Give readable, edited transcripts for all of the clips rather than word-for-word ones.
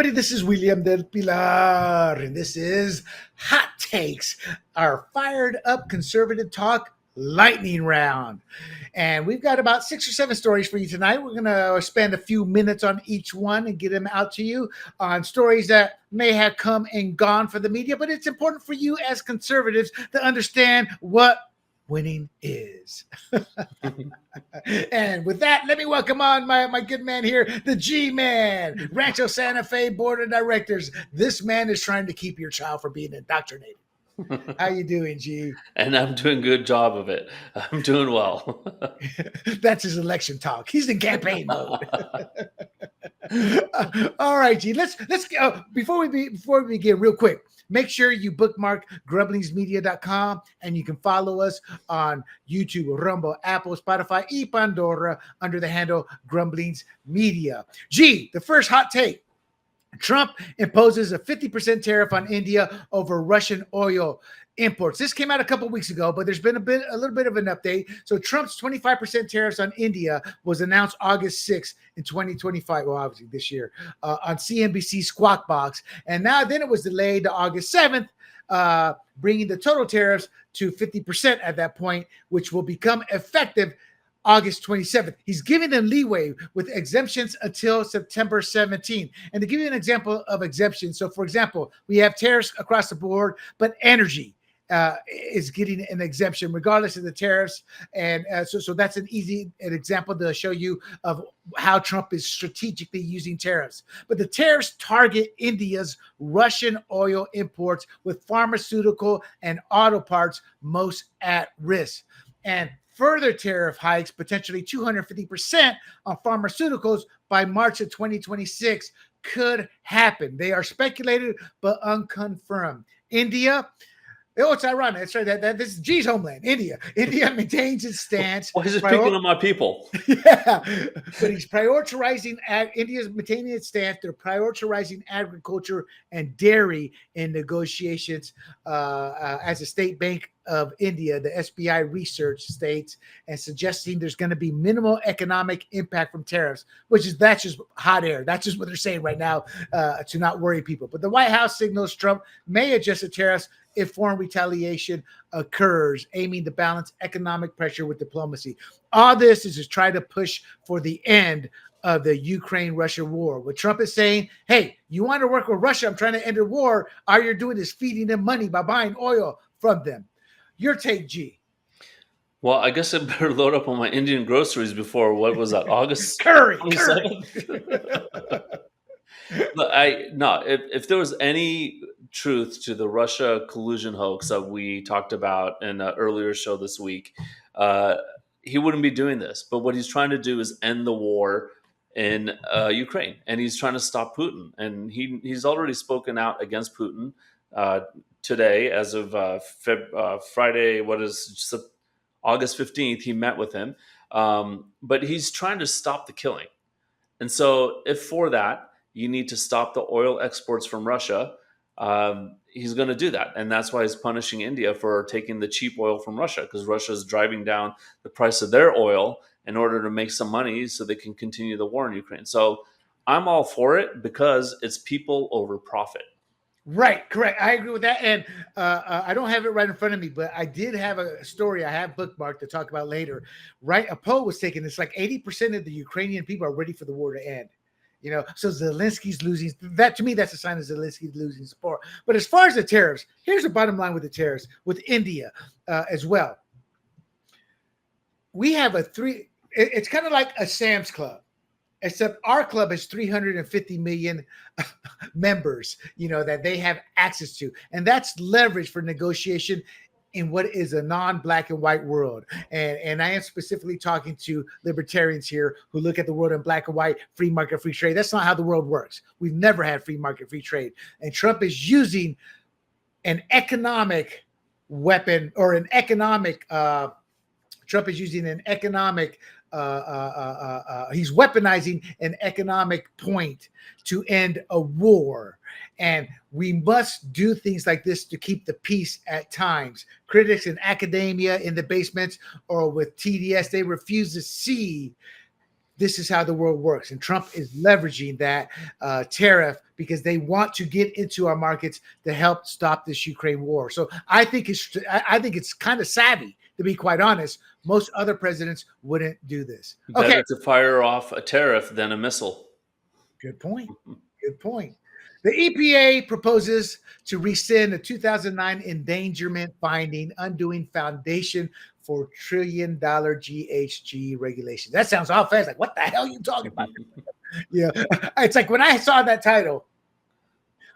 everybody. This is William Del Pilar, and this is Hot Takes, our fired up conservative talk lightning round. And we've got about 6 or 7 stories for you tonight. We're going to spend a few minutes on each one and get them out to you on stories that may have come and gone for the media, but it's important for you as conservatives to understand what winning is. And with that, let me welcome on my good man here, the JeeMan, Rancho Santa Fe Board of Directors. This man is trying to keep your child from being indoctrinated. How you doing, G? And I'm doing a good job of it. I'm doing well. That's his election talk. He's in campaign mode. All right, G. Let's go. Before we begin, real quick. Make sure you bookmark grumblingsmedia.com, and you can follow us on YouTube, Rumble, Apple, Spotify, y Pandora under the handle Grumblings Media. G, the first hot take. Trump imposes a 50% tariff on India over Russian oil imports. This came out a couple weeks ago, but there's been a little bit of an update. So Trump's 25% tariffs on India was announced August 6th in 2025, well, obviously this year, on CNBC Squawk Box. And then it was delayed to August 7th, bringing the total tariffs to 50% at that point, which will become effective August 27th. He's giving them leeway with exemptions until September 17th. And to give you an example of exemptions, so for example, we have tariffs across the board, but energy is getting an exemption regardless of the tariffs. And so that's an example to show you of how Trump is strategically using tariffs. But the tariffs target India's Russian oil imports, with pharmaceutical and auto parts most at risk. And further tariff hikes, potentially 250% on pharmaceuticals by March of 2026, could happen. They are speculated but unconfirmed. India, it's ironic. That's right. This is G's homeland, India. India maintains its stance. Why is it picking on my people? Yeah, but he's prioritizing. India's maintaining its stance. They're prioritizing agriculture and dairy in negotiations. As a state bank of India, the SBI research states, and suggesting there's going to be minimal economic impact from tariffs, that's just hot air. That's just what they're saying right now to not worry people. But the White House signals Trump may adjust the tariffs if foreign retaliation occurs, aiming to balance economic pressure with diplomacy. All this is to try to push for the end of the Ukraine-Russia war. What Trump is saying, hey, you want to work with Russia? I'm trying to end the war. All you're doing is feeding them money by buying oil from them. Your take, G. Well, I guess I better load up on my Indian groceries before, what was that, August curry. 27th? But if there was any truth to the Russia collusion hoax that we talked about in an earlier show this week, he wouldn't be doing this. But what he's trying to do is end the war in Ukraine, and he's trying to stop Putin. And he's already spoken out against Putin today, as of Friday. August 15th? He met with him, but he's trying to stop the killing. And so, if for that you need to stop the oil exports from Russia, he's going to do that. And that's why he's punishing India for taking the cheap oil from Russia, because Russia is driving down the price of their oil in order to make some money so they can continue the war in Ukraine. So I'm all for it because it's people over profit. Right, correct. I agree with that. And I don't have it right in front of me, but I did have a story I have bookmarked to talk about later. Right, a poll was taken. It's like 80% of the Ukrainian people are ready for the war to end. So Zelensky's losing. That, to me, that's a sign of Zelensky's losing support. But as far as the tariffs, here's the bottom line with the tariffs with India as well. We have it's kind of like a Sam's Club, except our club has 350 million members, that they have access to. And that's leverage for negotiation in what is a non-black and white world. And I am specifically talking to libertarians here who look at the world in black and white, free market, free trade. That's not how the world works. We've never had free market, free trade. And Trump is using an economic weapon, or an economic, he's weaponizing an economic point to end a war. And we must do things like this to keep the peace at times. Critics in academia, in the basements, or with TDS, they refuse to see this is how the world works. And Trump is leveraging that tariff because they want to get into our markets to help stop this Ukraine war. So I think it's kind of savvy, to be quite honest. Most other presidents wouldn't do this. Okay, Better to fire off a tariff than a missile. good point. Good point. The EPA proposes to rescind the 2009 Endangerment Finding, undoing foundation for $1 trillion GHG regulation. That sounds all fast. Like, what the hell are you talking about? Yeah, it's like when I saw that title,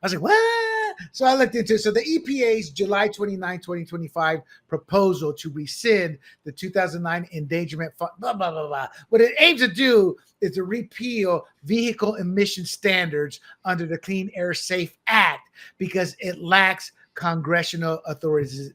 I was like, what? So I looked into it. So the EPA's July 29, 2025 proposal to rescind the 2009 Endangerment Fund, blah, blah, blah, blah. What it aims to do is to repeal vehicle emission standards under the Clean Air Safe Act because it lacks congressional authorization.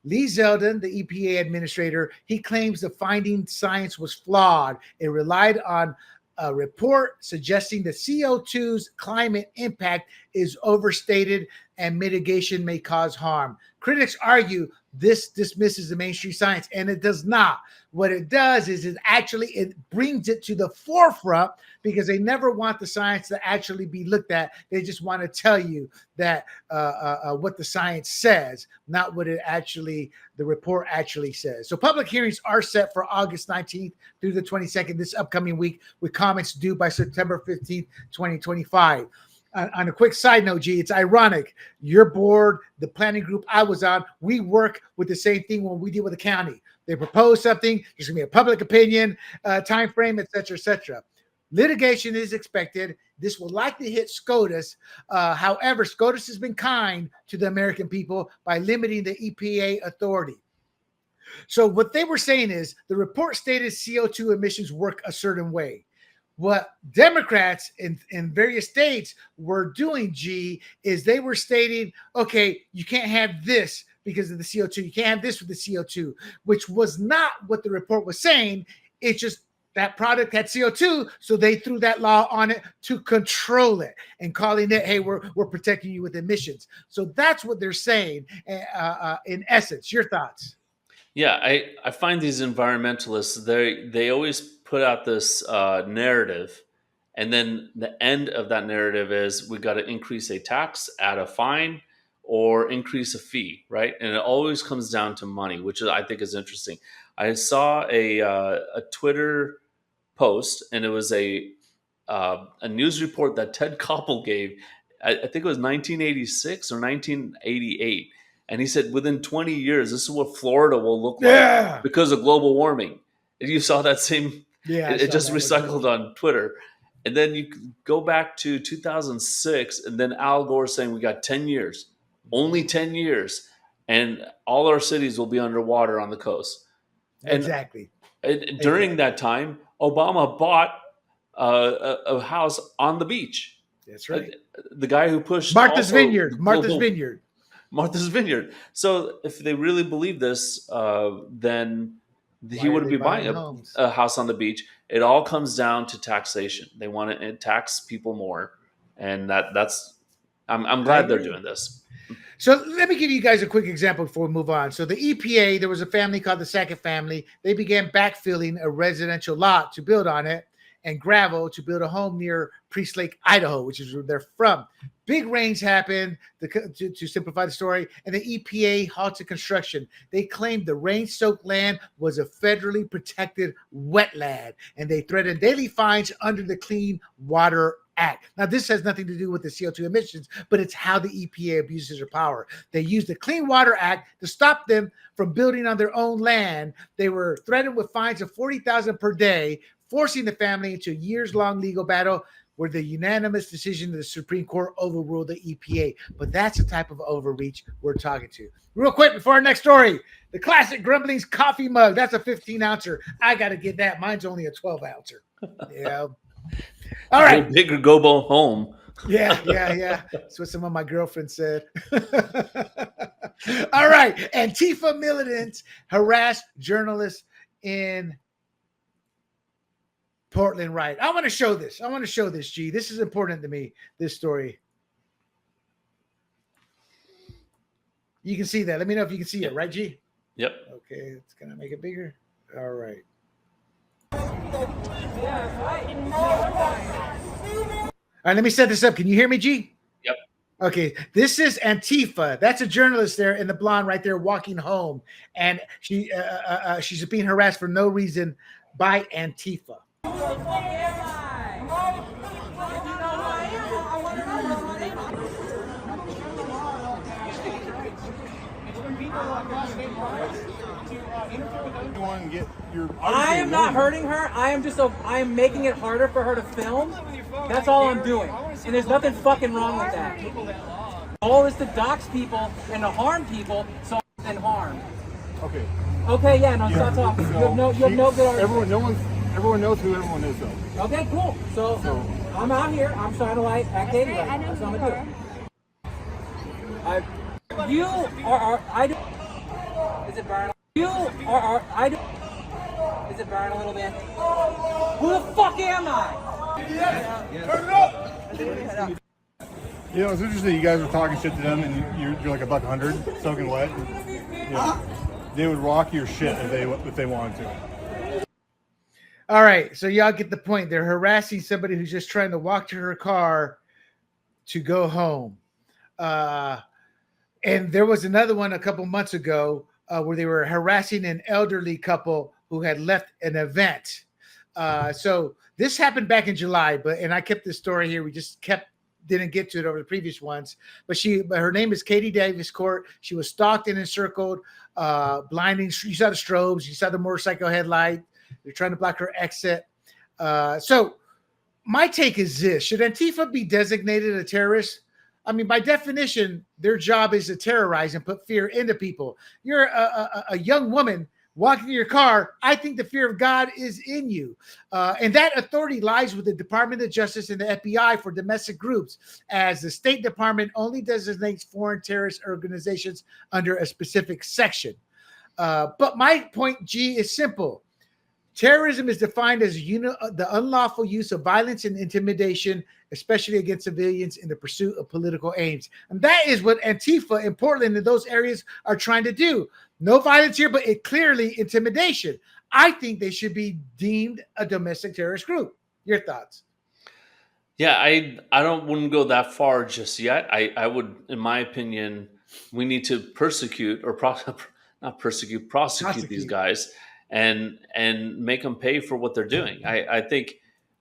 Lee Zeldin, the EPA administrator, he claims the finding science was flawed. It relied on a report suggesting the CO2's climate impact is overstated and mitigation may cause harm. Critics argue this dismisses the mainstream science, and it does not. What it does is it brings it to the forefront because they never want the science to actually be looked at. They just want to tell you that what the science says, not what the report actually says. So public hearings are set for August 19th through the 22nd, this upcoming week, with comments due by September 15th, 2025. On a quick side note, G, it's ironic. Your board, the planning group I was on, we work with the same thing when we deal with the county. They propose something, there's going to be a public opinion, time frame, et cetera, et cetera. Litigation is expected. This will likely hit SCOTUS. However, SCOTUS has been kind to the American people by limiting the EPA authority. So what they were saying is the report stated CO2 emissions work a certain way. What Democrats in various states were doing, G, is they were stating, okay, you can't have this because of the CO2. You can't have this with the CO2, which was not what the report was saying. It's just that product had CO2, so they threw that law on it to control it and calling it, hey, we're protecting you with emissions. So that's what they're saying in essence. Your thoughts? Yeah, I find these environmentalists, they always put out this narrative, and then the end of that narrative is we got to increase a tax, add a fine, or increase a fee, right? And it always comes down to money, which I think is interesting. I saw a Twitter post, and it was a news report that Ted Koppel gave. I think it was 1986 or 1988. And he said, within 20 years, this is what Florida will look like because of global warming. And you saw that same, it just recycled on Twitter. And then you go back to 2006, and then Al Gore saying, we got 10 years, only 10 years, and all our cities will be underwater on the coast. Exactly. And during that time, Obama bought a house on the beach. That's right. The guy who pushed Martha's Vineyard. Martha's Vineyard. So if they really believe this, then he wouldn't be buying a house on the beach. It all comes down to taxation. They want to tax people more, and that's. I'm glad they're doing this. So let me give you guys a quick example before we move on. So the EPA, there was a family called the Sackett family. They began backfilling a residential lot to build on it and gravel to build a home near Priest Lake, Idaho, which is where they're from. Big rains happened, to simplify the story, and the EPA halted construction. They claimed the rain-soaked land was a federally protected wetland, and they threatened daily fines under the Clean Water Act. Now, this has nothing to do with the CO2 emissions, but it's how the EPA abuses their power. They used the Clean Water Act to stop them from building on their own land. They were threatened with fines of $40,000 per day, forcing the family into a years-long legal battle where the unanimous decision of the Supreme Court overruled the EPA. But that's the type of overreach we're talking to. Real quick, before our next story, the classic Grumblings coffee mug. That's a 15-ouncer. I got to get that. Mine's only a 12-ouncer. Yeah. All right. Go big or go home. Yeah. That's what some of my girlfriends said. All right. Antifa militants harass journalists in Portland riot. I want to show this. G. This is important to me, this story. You can see that. Let me know if you can see it, right, G? Yep. Okay, it's going to make it bigger. All right. All right, let me set this up. Can you hear me, G? Yep. Okay, this is Antifa. That's a journalist there in the blonde right there walking home, and she's being harassed for no reason by Antifa. I am not hurting her. I am making it harder for her to film. That's all I'm doing. And there's nothing fucking wrong with that. All is to dox people and to harm people, so and harm. Okay. Okay, yeah, no, stop talking. You have no good argument. Everyone knows who everyone is, though. Okay, cool. So I'm out here. I'm trying to like act Katie right. That's what I'm gonna do. You are I do. Is it burn? You are I do. Is it burn a little bit? Who the fuck am I? Turn it up. You know, it's interesting. You guys were talking shit to them, and you're like a $100 soaking wet. They would rock your shit if they wanted to. All right, so y'all get the point. They're harassing somebody who's just trying to walk to her car to go home. And there was another one a couple months ago where they were harassing an elderly couple who had left an event. So this happened back in July, and I kept this story here. We just didn't get to it over the previous ones. But her name is Katie Davis Court. She was stalked and encircled, blinding. You saw the strobes. You saw the motorcycle headlight. They're trying to block her exit. So my take is this. Should Antifa be designated a terrorist? I mean, by definition, their job is to terrorize and put fear into people. You're a young woman walking in your car. I think the fear of God is in you. And that authority lies with the Department of Justice and the FBI for domestic groups, as the State Department only designates foreign terrorist organizations under a specific section. But my point, G, is simple. Terrorism is defined as the unlawful use of violence and intimidation, especially against civilians in the pursuit of political aims. And that is what Antifa in Portland and those areas are trying to do. No violence here, but clearly intimidation. I think they should be deemed a domestic terrorist group. Your thoughts? Yeah, I wouldn't go that far just yet. I would, in my opinion, we need to prosecute these guys and make them pay for what they're doing. I think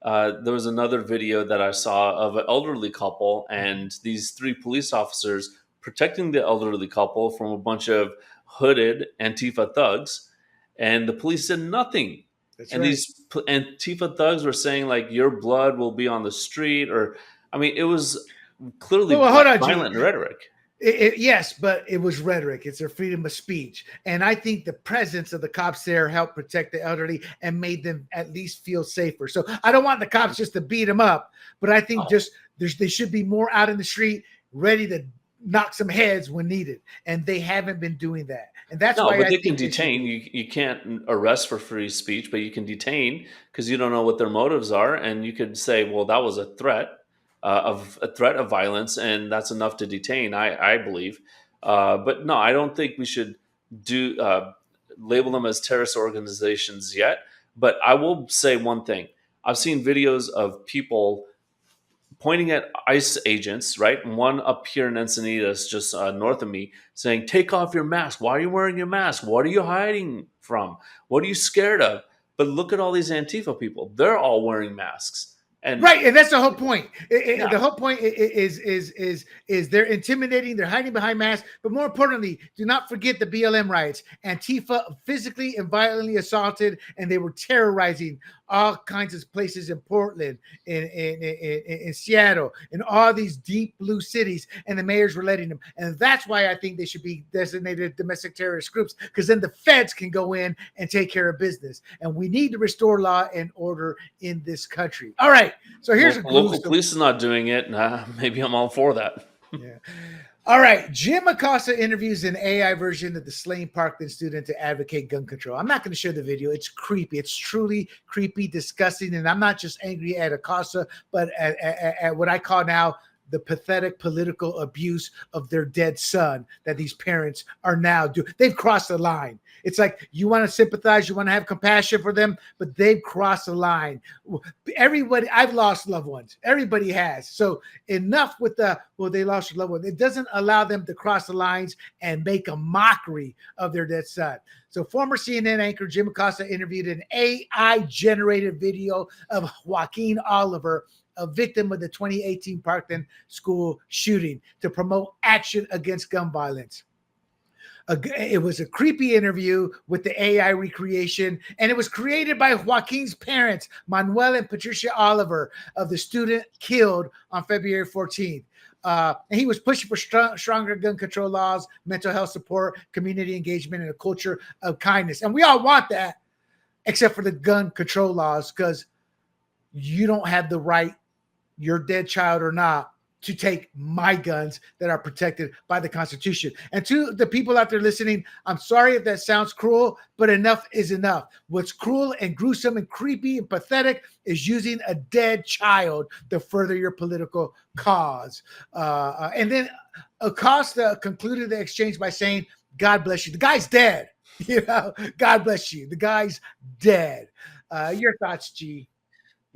there was another video that I saw of an elderly couple and these 3 police officers protecting the elderly couple from a bunch of hooded Antifa thugs, and the police did nothing. That's and right. These Antifa thugs were saying like, your blood will be on the street, or I mean, it was clearly violent rhetoric. Yes, but it was rhetoric. It's their freedom of speech. And I think the presence of the cops there helped protect the elderly and made them at least feel safer. So I don't want the cops just to beat them up, but I think they should be more out in the street, ready to knock some heads when needed. And they haven't been doing that. And that's why they can detain. You can't arrest for free speech, but you can detain because you don't know what their motives are. And you could say, well, that was a threat. Of violence, and that's enough to detain, I believe. But no, I don't think we should label them as terrorist organizations yet. But I will say one thing. I've seen videos of people pointing at ICE agents, right? One up here in Encinitas, just north of me, saying, take off your mask. Why are you wearing your mask? What are you hiding from? What are you scared of? But look at all these Antifa people. They're all wearing masks. And that's the whole point. The whole point is they're intimidating, they're hiding behind masks, but more importantly, do not forget the BLM riots. Antifa physically and violently assaulted, and they were terrorizing all kinds of places in Portland, in Seattle, in all these deep blue cities, and the mayors were letting them. And that's why I think they should be designated domestic terrorist groups, because then the feds can go in and take care of business. And we need to restore law and order in this country. All right. So here's local police is not doing it. Maybe I'm all for that. Yeah. All right. Jim Acosta interviews an AI version of the slain Parkland student to advocate gun control. I'm not going to show the video. It's creepy. It's truly creepy, disgusting. And I'm not just angry at Acosta, but at what I call now the pathetic political abuse of their dead son that these parents are now doing. They've crossed the line. It's like you want to sympathize, you want to have compassion for them, but they've crossed the line. Everybody, I've lost loved ones. Everybody has. So enough with they lost a loved one. It doesn't allow them to cross the lines and make a mockery of their dead son. So former CNN anchor Jim Acosta interviewed an AI-generated video of Joaquin Oliver, a victim of the 2018 Parkland school shooting, to promote action against gun violence. It was a creepy interview with the AI recreation, and it was created by Joaquin's parents, Manuel and Patricia Oliver, of the student killed on February 14th. And he was pushing for stronger gun control laws, mental health support, community engagement, and a culture of kindness. And we all want that, except for the gun control laws, because you don't have the right, your dead child or not, to take my guns that are protected by the Constitution. And to the people out there listening, I'm sorry if that sounds cruel, but enough is enough. What's cruel and gruesome and creepy and pathetic is using a dead child to further your political cause. And then Acosta concluded the exchange by saying, God bless you. The guy's dead. God bless you. The guy's dead. Your thoughts, G?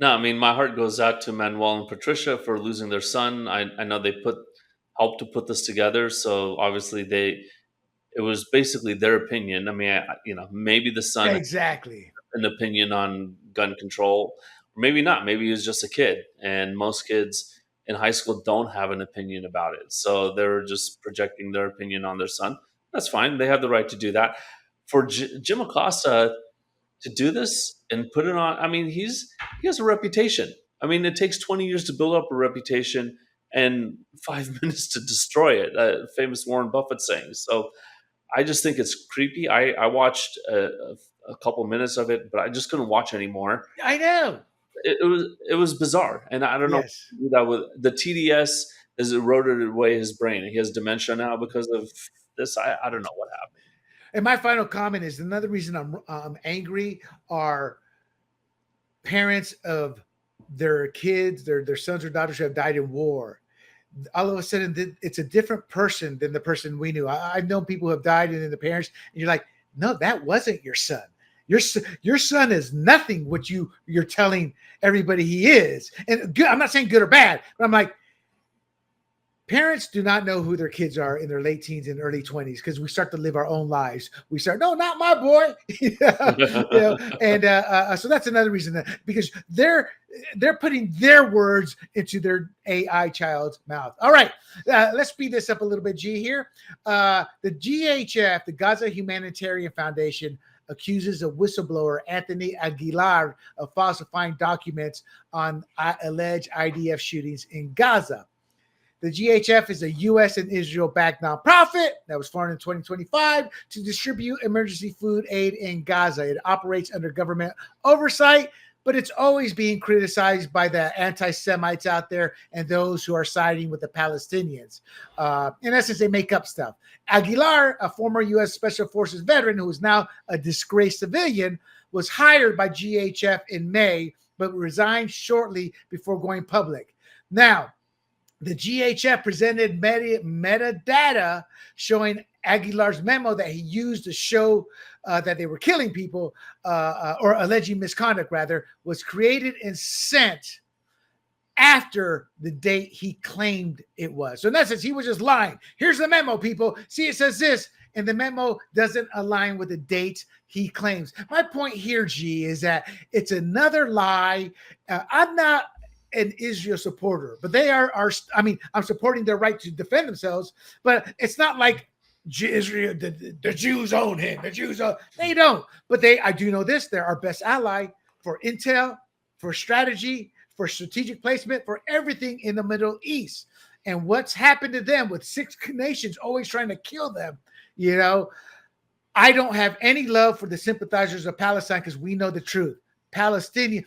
No, I mean, my heart goes out to Manuel and Patricia for losing their son. I know they helped to put this together. So obviously it was basically their opinion. I mean, maybe the son exactly had an opinion on gun control, or maybe not. Maybe he was just a kid, and most kids in high school don't have an opinion about it. So they're just projecting their opinion on their son. That's fine. They have the right to do that. For Jim Acosta to do this and put it on, I mean, he has a reputation. I mean, it takes 20 years to build up a reputation and 5 minutes to destroy it. Famous Warren Buffett saying. So I just think it's creepy. I watched a couple minutes of it, but I just couldn't watch anymore. I know. It was bizarre. And I don't know Yes. if you do that with the TDS has eroded away his brain. He has dementia now because of this. I don't know what happened. And my final comment is another reason I'm angry are parents of their kids, their sons or daughters who have died in war. All of a sudden, it's a different person than the person we knew. I've known people who have died and then the parents, and you're like, no, that wasn't your son. Your son is nothing what you're telling everybody he is. And good, I'm not saying good or bad, but I'm like, parents do not know who their kids are in their late teens and early 20s because we start to live our own lives. We start, no, not my boy. And so that's another reason because they're putting their words into their AI child's mouth. All right, let's speed this up a little bit, G, here. The GHF, the Gaza Humanitarian Foundation, accuses a whistleblower, Anthony Aguilar, of falsifying documents on alleged IDF shootings in Gaza. The GHF is a U.S. and Israel-backed nonprofit that was formed in 2025 to distribute emergency food aid in Gaza. It operates under government oversight, but it's always being criticized by the anti-Semites out there and those who are siding with the Palestinians. In essence, they make up stuff. Aguilar, a former U.S. Special Forces veteran who is now a disgraced civilian, was hired by GHF in May, but resigned shortly before going public. Now, the GHF presented metadata showing Aguilar's memo that he used to show that they were killing people or alleging misconduct, rather, was created and sent after the date he claimed it was. So in essence, he was just lying. Here's the memo, people. See, it says this, and the memo doesn't align with the date he claims. My point here, G, is that it's another lie. I'm not an Israel supporter, but they are. I mean, I'm supporting their right to defend themselves, but it's not like Israel, the Jews own him. The Jews own. They don't. But I do know this: they're our best ally for intel, for strategy, for strategic placement, for everything in the Middle East. And what's happened to them with 6 nations always trying to kill them? I don't have any love for the sympathizers of Palestine because we know the truth. Palestinian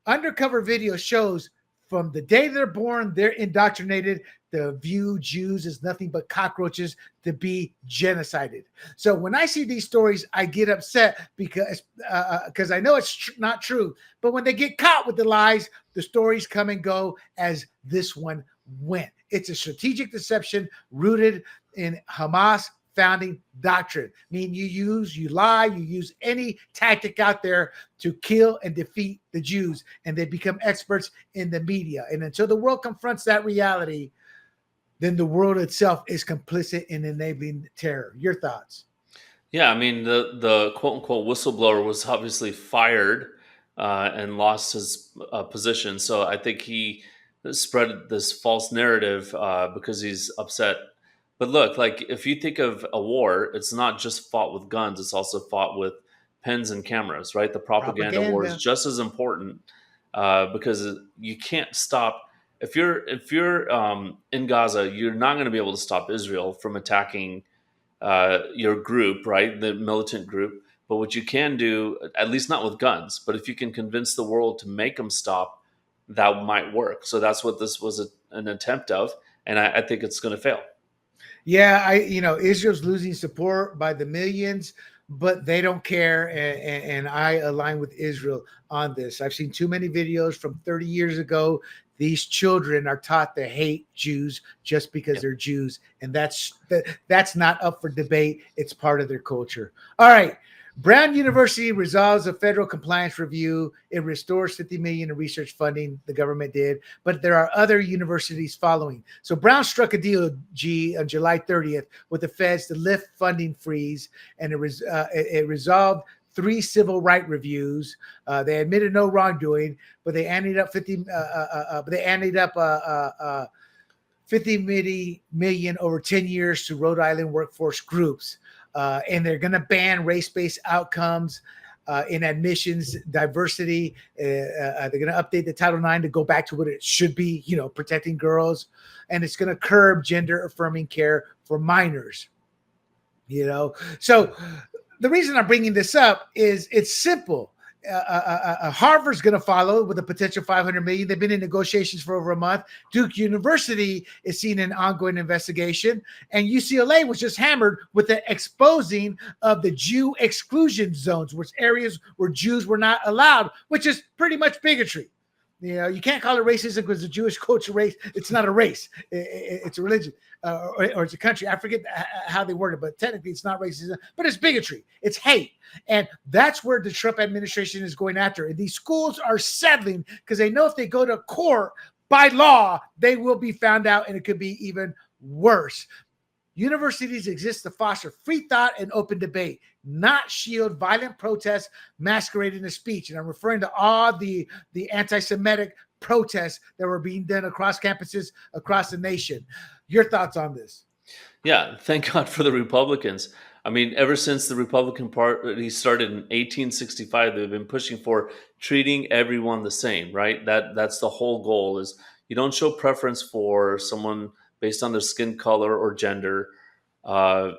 undercover video shows. From the day they're born, they're indoctrinated to view Jews as nothing but cockroaches to be genocided. So when I see these stories, I get upset because I know it's not true. But when they get caught with the lies, the stories come and go as this one went. It's a strategic deception rooted in Hamas founding doctrine. Meaning you lie, you use any tactic out there to kill and defeat the Jews, and they become experts in the media. And until the world confronts that reality, then the world itself is complicit in enabling terror. Your thoughts? Yeah, I mean, the quote unquote whistleblower was obviously fired and lost his position. So I think he spread this false narrative because he's upset. But look, like if you think of a war, it's not just fought with guns; it's also fought with pens and cameras, right? The propaganda war is just as important because you can't stop. If you're in Gaza, you're not going to be able to stop Israel from attacking your group, right? The militant group. But what you can do, at least not with guns, but if you can convince the world to make them stop, that might work. So that's what this was an attempt of. And I think it's going to fail. Yeah, Israel's losing support by the millions, but they don't care. And I align with Israel on this. I've seen too many videos from 30 years ago. These children are taught to hate Jews just because they're Jews. And that's not up for debate. It's part of their culture. All right. Brown University resolves a federal compliance review. It restores $50 million in research funding the government did, but there are other universities following. So Brown struck a deal, on July 30th with the feds to lift funding freeze, and it resolved 3 civil rights reviews. They admitted no wrongdoing, but they anteed up $50 million over 10 years to Rhode Island workforce groups. And they're going to ban race-based outcomes in admissions, diversity. They're going to update the Title IX to go back to what it should be, protecting girls. And it's going to curb gender-affirming care for minors. So the reason I'm bringing this up is it's simple. Harvard's going to follow with a potential $500 million. They've been in negotiations for over a month. Duke University is seeing an ongoing investigation, and UCLA was just hammered with the exposing of the Jew exclusion zones, which areas where Jews were not allowed, which is pretty much bigotry. You can't call it racism because the Jewish culture race. It's not a race. It's a religion or it's a country. I forget how they word it, but technically it's not racism, but it's bigotry. It's hate. And that's where the Trump administration is going after. And these schools are settling because they know if they go to court by law, they will be found out, and it could be even worse. Universities exist to foster free thought and open debate, not shield violent protests masquerading as speech. And I'm referring to all the anti-Semitic protests that were being done across campuses across the nation. Your thoughts on this? Yeah, thank God for the Republicans. I mean, ever since the Republican Party started in 1865, they've been pushing for treating everyone the same, right? That's the whole goal, is you don't show preference for someone based on their skin color or gender, or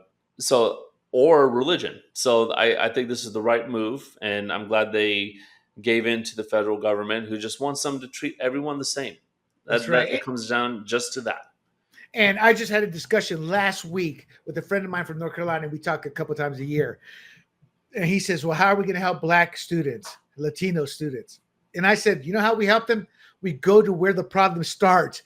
religion. So I think this is the right move, and I'm glad they gave in to the federal government, who just wants them to treat everyone the same. That's right. It comes down just to that. And I just had a discussion last week with a friend of mine from North Carolina. We talk a couple times a year. And he says, well, how are we going to help Black students, Latino students? And I said, you know how we help them? We go to where the problem starts,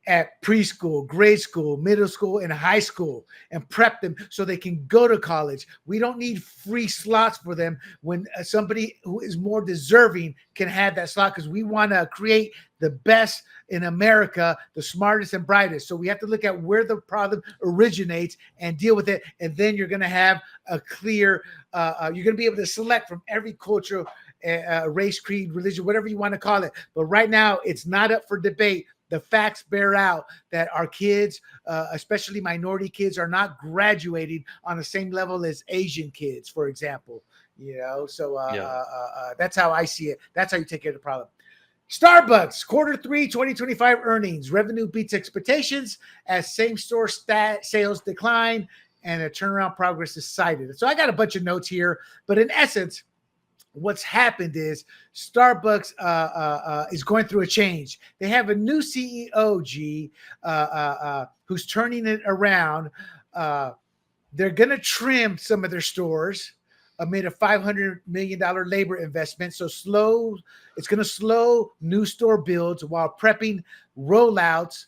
at preschool, grade school, middle school, and high school, and prep them so they can go to college. We don't need free slots for them when somebody who is more deserving can have that slot, because we want to create the best in America, the smartest and brightest. So we have to look at where the problem originates and deal with it. And then you're going to have a clear, you're going to be able to select from every culture, race, creed, religion, whatever you want to call it. But right now, it's not up for debate. The facts bear out that our kids, especially minority kids, are not graduating on the same level as Asian kids, for example. So that's how I see it. That's how you take care of the problem. Starbucks, Q3 2025 earnings. Revenue beats expectations as same-store sales decline, and a turnaround progress is cited. So I got a bunch of notes here, but in essence, what's happened is Starbucks is going through a change. They have a new CEO, who's turning it around. They're going to trim some of their stores amid a $500 million labor investment. So it's going to slow new store builds while prepping rollouts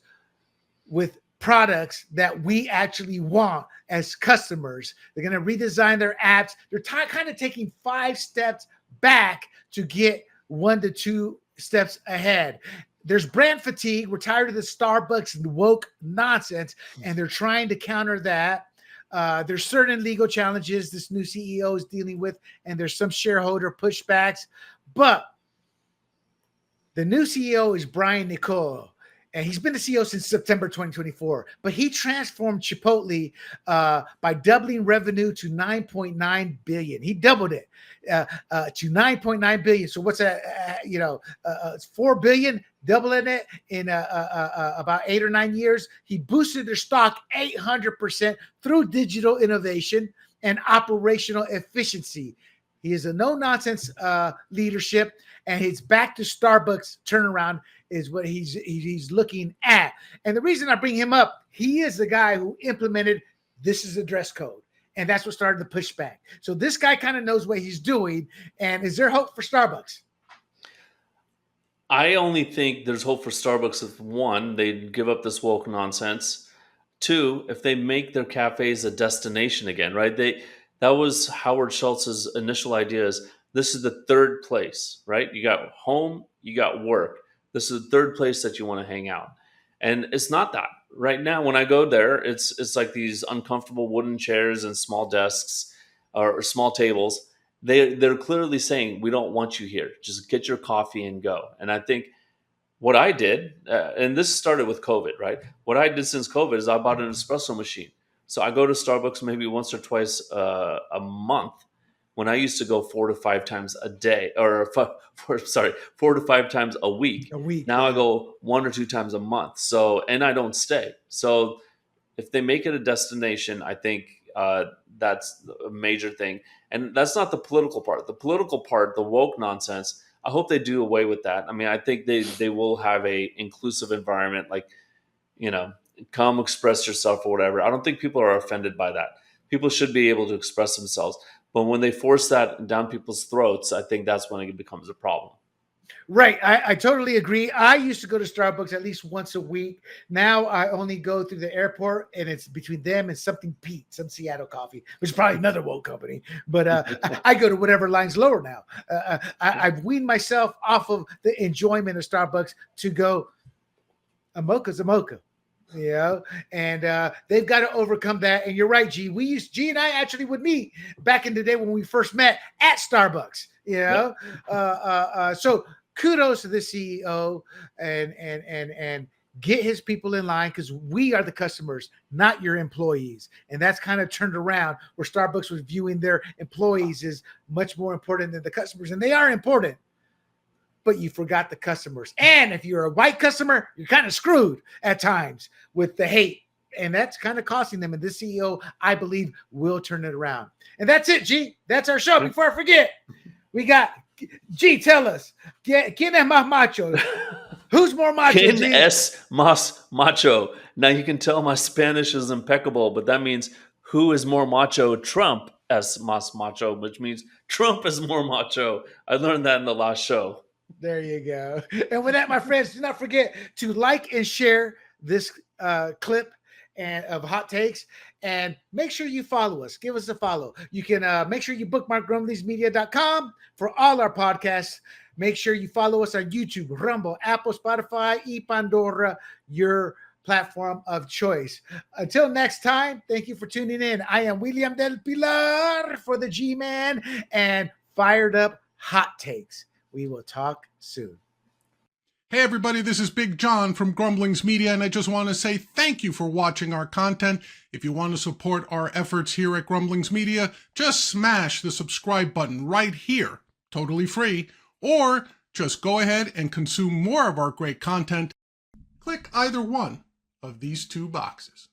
with products that we actually want as customers. They're going to redesign their apps. They're kind of taking 5 steps back to get 1 to 2 steps ahead. There's brand fatigue. We're tired of the Starbucks woke nonsense, and they're trying to counter that. There's certain legal challenges this new CEO is dealing with, and there's some shareholder pushbacks. But the new CEO is Brian Niccol, and he's been the CEO since September 2024. But he transformed Chipotle by doubling revenue to $9.9 billion. He doubled it to $9.9 billion. So what's that? It's $4 billion, doubling it in about 8 or 9 years. He boosted their stock 800% through digital innovation and operational efficiency. He is a no-nonsense leadership, and his back to Starbucks turnaround is what he's looking at. And the reason I bring him up, he is the guy who implemented this is a dress code, and that's what started the pushback. So this guy kind of knows what he's doing. And is there hope for Starbucks? I only think there's hope for Starbucks if 1, they give up this woke nonsense. 2, if they make their cafes a destination again, right? That was Howard Schultz's initial idea. Is this is the 3rd place, right? You got home, you got work. This is the 3rd place that you want to hang out. And it's not that. Right now, when I go there, it's like these uncomfortable wooden chairs and small desks or small tables. They're clearly saying, we don't want you here. Just get your coffee and go. And I think what I did, and this started with COVID, right? What I did since COVID is I bought an espresso machine. So I go to Starbucks maybe once or twice a month, when I used to go 4 to 5 times a day, or 4 to 5 times a week. Now I go 1 or 2 times a month. So, and I don't stay. So if they make it a destination, I think that's a major thing. And that's not the political part. The political part, the woke nonsense, I hope they do away with that. I mean, I think they will have a inclusive environment, like, come express yourself or whatever. I don't think people are offended by that. People should be able to express themselves. But when they force that down people's throats, I think that's when it becomes a problem. Right. I totally agree. I used to go to Starbucks at least once a week. Now I only go through the airport, and it's between them and Something Pete, some Seattle coffee, which is probably another woke company. But I go to whatever line's lower now. I've weaned myself off of the enjoyment of Starbucks to go, a mocha's a mocha. And they've got to overcome that. And you're right, G. G and I actually would meet back in the day when we first met at Starbucks. So kudos to the CEO and get his people in line, because we are the customers, not your employees. And that's kind of turned around, where Starbucks was viewing their employees as much more important than the customers, and they are important. But you forgot the customers. And if you're a white customer, you're kind of screwed at times with the hate. And that's kind of costing them. And this CEO, I believe, will turn it around. And that's it, G. That's our show. Before I forget, we got, G, tell us, ¿quién es más macho? Who's more macho, ¿Quién G? es más macho? Now, you can tell my Spanish is impeccable, but that means who is more macho? Trump es más macho, which means Trump is more macho. I learned that in the last show. There you go. And with that, my friends, do not forget to like and share this clip of Hot Takes, and make sure you follow us. Give us a follow. You can make sure you bookmark grumblingsmedia.com for all our podcasts. Make sure you follow us on YouTube, Rumble, Apple, Spotify, Pandora, your platform of choice. Until next time, thank you for tuning in. I am William Del Pilar for the JeeMan and Fired Up Hot Takes. We will talk soon. Hey everybody, this is Big John from Grumblings Media, and I just want to say thank you for watching our content. If you want to support our efforts here at Grumblings Media, just smash the subscribe button right here, totally free, or just go ahead and consume more of our great content. Click either one of these 2 boxes.